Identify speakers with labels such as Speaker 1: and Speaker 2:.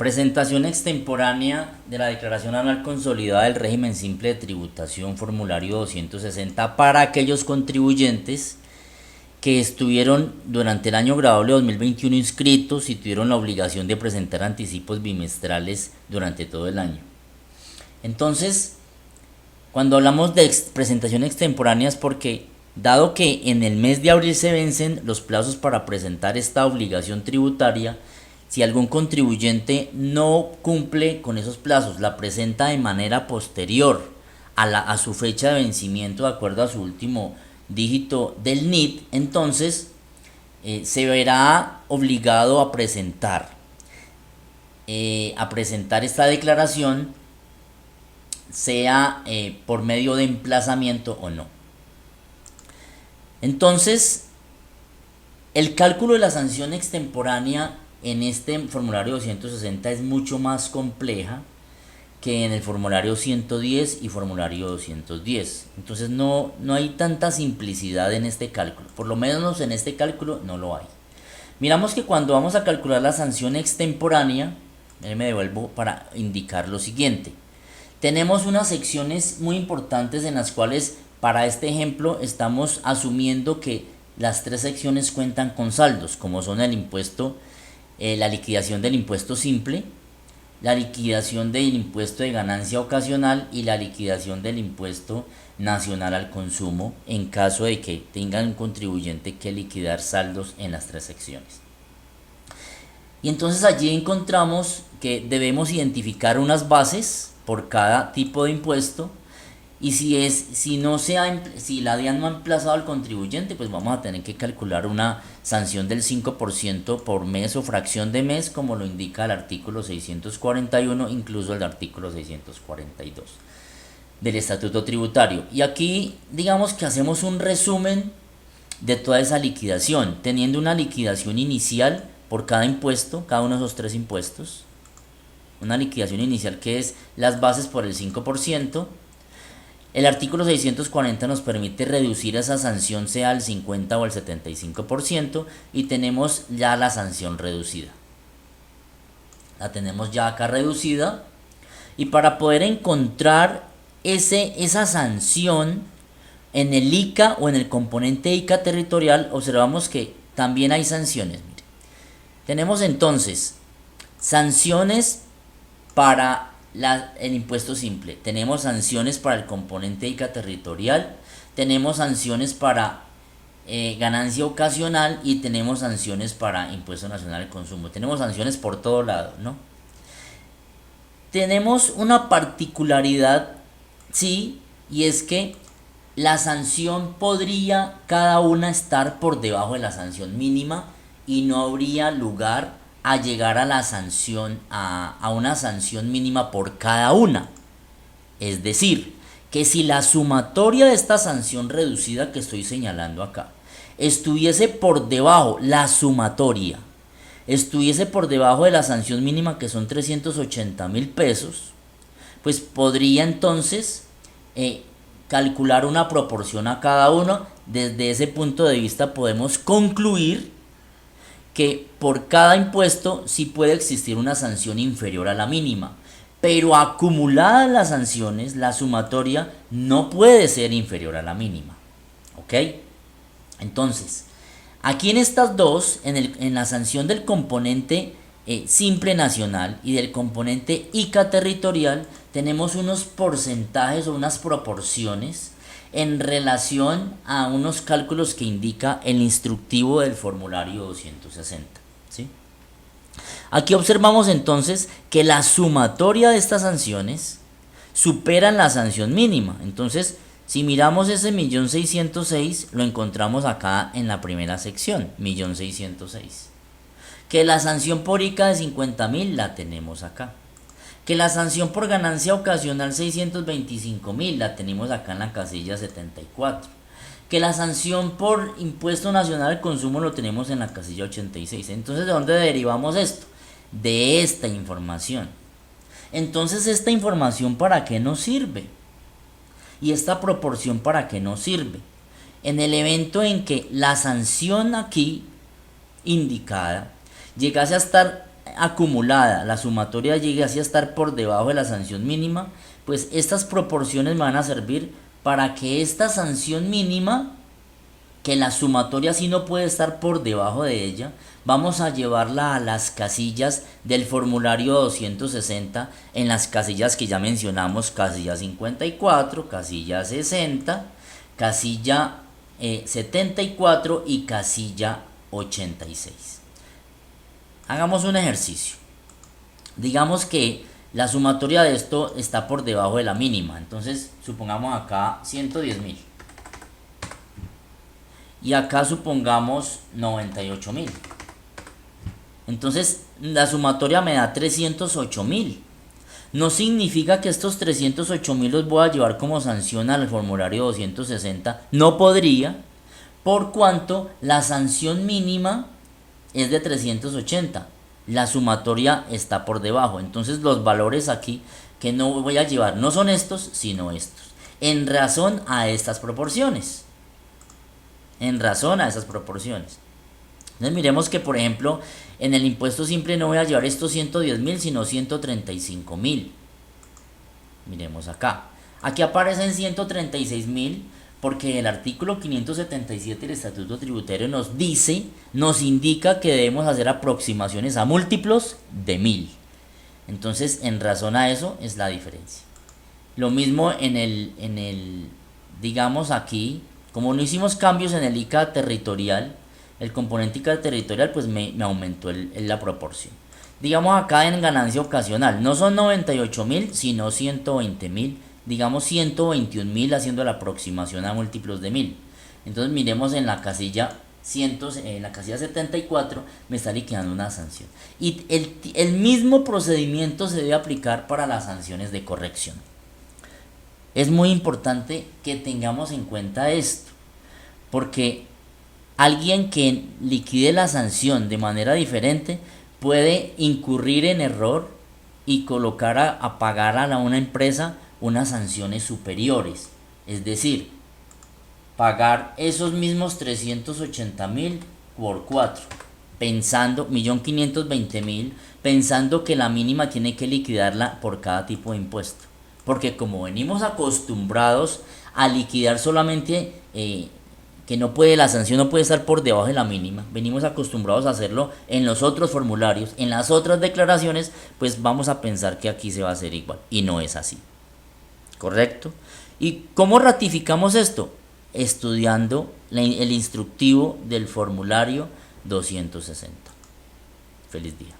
Speaker 1: Presentación extemporánea de la Declaración Anual Consolidada del Régimen Simple de Tributación, formulario 260, para aquellos contribuyentes que estuvieron durante el año grabable 2021 inscritos y tuvieron la obligación de presentar anticipos bimestrales durante todo el año. Entonces, cuando hablamos de presentación extemporánea es porque, dado que en el mes de abril se vencen los plazos para presentar esta obligación tributaria, si algún contribuyente no cumple con esos plazos, la presenta de manera posterior a su fecha de vencimiento, de acuerdo a su último dígito del NIT, entonces se verá obligado a presentar esta declaración, sea por medio de emplazamiento o no. Entonces, el cálculo de la sanción extemporánea en este formulario 260 es mucho más compleja que en el formulario 110 y formulario 210. Entonces no hay tanta simplicidad en este cálculo. Por lo menos en este cálculo no lo hay. Miramos que cuando vamos a calcular la sanción extemporánea, me devuelvo para indicar lo siguiente. Tenemos unas secciones muy importantes en las cuales, para este ejemplo, estamos asumiendo que las tres secciones cuentan con saldos, como son el impuesto, la liquidación del impuesto simple, la liquidación del impuesto de ganancia ocasional y la liquidación del impuesto nacional al consumo, en caso de que tengan un contribuyente que liquidar saldos en las tres secciones. Y entonces allí encontramos que debemos identificar unas bases por cada tipo de impuesto, y si la DIAN no ha emplazado al contribuyente, pues vamos a tener que calcular una sanción del 5% por mes o fracción de mes, como lo indica el artículo 641, incluso el artículo 642 del Estatuto Tributario. Y aquí digamos que hacemos un resumen de toda esa liquidación, teniendo una liquidación inicial por cada impuesto, cada uno de esos tres impuestos, una liquidación inicial que es las bases por el 5%. El artículo 640 nos permite reducir esa sanción, sea al 50 o al 75%, y tenemos ya la sanción reducida. La tenemos ya acá reducida, y para poder encontrar esa sanción en el ICA o en el componente ICA territorial, observamos que también hay sanciones. Mire. Tenemos entonces sanciones para el impuesto simple, tenemos sanciones para el componente ICA territorial, tenemos sanciones para ganancia ocasional y tenemos sanciones para impuesto nacional al consumo. Tenemos sanciones por todo lado, ¿no? Tenemos una particularidad, sí, y es que la sanción podría cada una estar por debajo de la sanción mínima y no habría lugar a llegar a la sanción, a una sanción mínima por cada una. Es decir, que si la sumatoria de esta sanción reducida que estoy señalando acá estuviese por debajo, la sumatoria estuviese por debajo de la sanción mínima, que son 380.000 pesos, pues podría entonces calcular una proporción a cada uno. Desde ese punto de vista podemos concluir que por cada impuesto sí puede existir una sanción inferior a la mínima, pero acumuladas las sanciones, la sumatoria no puede ser inferior a la mínima. ¿Ok? Entonces, aquí en estas dos, en la sanción del componente simple nacional y del componente ICA territorial, tenemos unos porcentajes o unas proporciones en relación a unos cálculos que indica el instructivo del formulario 260. ¿Sí? Aquí observamos entonces que la sumatoria de estas sanciones superan la sanción mínima. Entonces, si miramos ese 1.606.000, lo encontramos acá en la primera sección, 1.606.000. Que la sanción por ICA de 50.000 la tenemos acá. Que la sanción por ganancia ocasional 625.000 la tenemos acá en la casilla 74. Que la sanción por impuesto nacional al consumo lo tenemos en la casilla 86. Entonces, ¿de dónde derivamos esto? De esta información. Entonces, ¿esta información para qué nos sirve? ¿Y esta proporción para qué nos sirve? En el evento en que la sanción aquí indicada llegase a estar acumulada, la sumatoria llegue así a estar por debajo de la sanción mínima, pues estas proporciones me van a servir para que esta sanción mínima, que la sumatoria sí no puede estar por debajo de ella, vamos a llevarla a las casillas del formulario 260, en las casillas que ya mencionamos, casilla 54, casilla 60, casilla 74 y casilla 86. Hagamos un ejercicio. Digamos que la sumatoria de esto está por debajo de la mínima. Entonces, supongamos acá 110.000. Y acá supongamos 98.000. Entonces, la sumatoria me da 308.000. No significa que estos 308.000 los voy a llevar como sanción al formulario 260. No podría, por cuanto la sanción mínima es de 380. La sumatoria está por debajo. Entonces los valores aquí que no voy a llevar no son estos, sino estos. En razón a estas proporciones. En razón a esas proporciones. Entonces miremos que, por ejemplo, en el impuesto simple no voy a llevar estos 110.000, sino 135.000. Miremos acá. Aquí aparecen 136.000 porque el artículo 577 del Estatuto Tributario nos indica que debemos hacer aproximaciones a múltiplos de 1000. Entonces, en razón a eso es la diferencia. Lo mismo digamos aquí, como no hicimos cambios en el ICA territorial, el componente ICA territorial, pues me aumentó la proporción. Digamos acá en ganancia ocasional, no son 98.000, sino 120.000. Digamos 121.000 haciendo la aproximación a múltiplos de 1000. Entonces miremos en la casilla en la casilla 74 me está liquidando una sanción. Y el mismo procedimiento se debe aplicar para las sanciones de corrección. Es muy importante que tengamos en cuenta esto, porque alguien que liquide la sanción de manera diferente puede incurrir en error y colocar a pagar a una empresa unas sanciones superiores, es decir, pagar esos mismos 380.000 por 4, pensando 1.520.000, pensando que la mínima tiene que liquidarla por cada tipo de impuesto, porque como venimos acostumbrados a liquidar solamente que no puede, la sanción no puede estar por debajo de la mínima, venimos acostumbrados a hacerlo en los otros formularios, en las otras declaraciones, pues vamos a pensar que aquí se va a hacer igual, y no es así. ¿Correcto? ¿Y cómo ratificamos esto? Estudiando el instructivo del formulario 260. Feliz día.